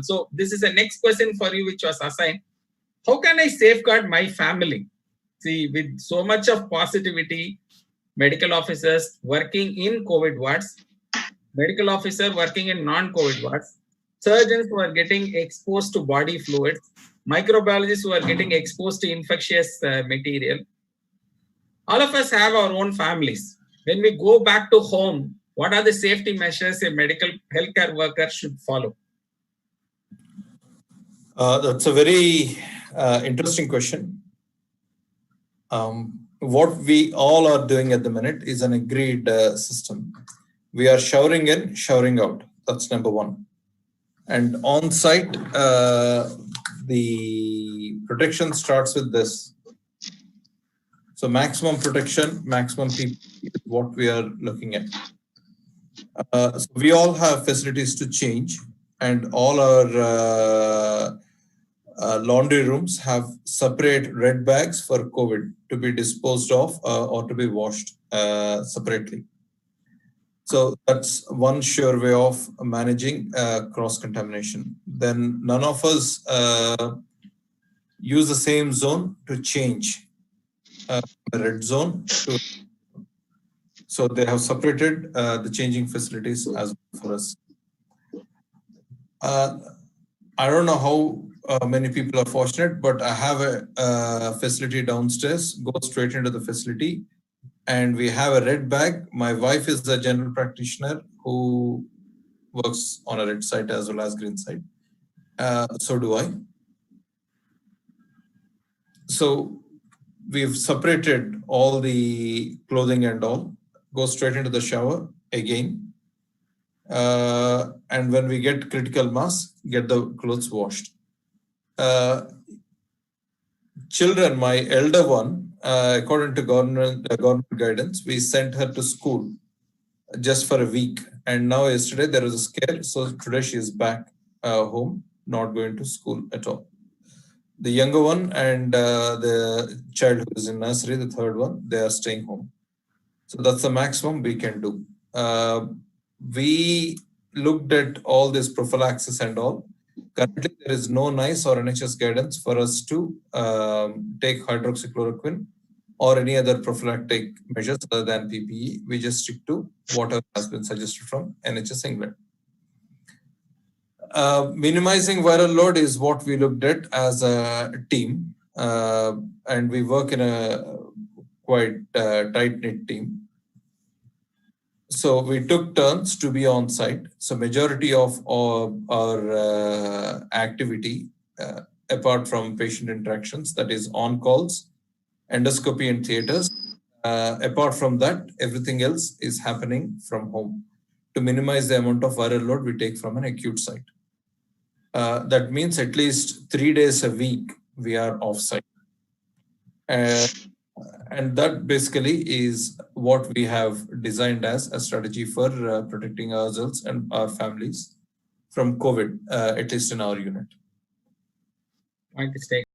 So this is the next question for you, which was assigned. How can I safeguard my family? See, with so much of positivity, medical officers working in COVID wards, medical officer working in non-COVID wards, surgeons who are getting exposed to body fluids, microbiologists who are getting exposed to infectious material. All of us have our own families. When we go back to home, what are the safety measures a medical healthcare worker should follow? That's a very interesting question. What we all are doing at the minute is an agreed system. We are showering in, showering out. That's number one. And on site, the protection starts with this. So maximum protection, maximum people is what we are looking at. So we all have facilities to change, and all our laundry rooms have separate red bags for COVID to be disposed of or to be washed separately. So that's one sure way of managing cross-contamination. Then none of us use the same zone to change the red zone. So they have separated the changing facilities as well for us. I don't know how many people are fortunate, but I have a facility downstairs, go straight into the facility, and we have a red bag. My wife is a general practitioner who works on a red site as well as green site. So do I. So we've separated all the clothing and all, go straight into the shower again. And when we get critical mass, get the clothes washed. Children, my elder one, according to government guidance, we sent her to school just for a week. And now yesterday there was a scare. So today she is back home, not going to school at all. The younger one and the child who is in nursery, the third one, they are staying home. So that's the maximum we can do. We looked at all this prophylaxis and all. Currently, there is no NICE or NHS guidance for us to take hydroxychloroquine or any other prophylactic measures other than PPE. We just stick to whatever has been suggested from NHS England. Minimizing viral load is what we looked at as a team, and we work in a quite tight-knit team. So we took turns to be on site. So majority of our activity, apart from patient interactions, that is on calls, endoscopy and theaters. Apart from that, everything else is happening from home to minimize the amount of viral load we take from an acute site. That means at least 3 days a week we are offsite. And that basically is what we have designed as a strategy for protecting ourselves and our families from COVID, at least in our unit. Point is taken.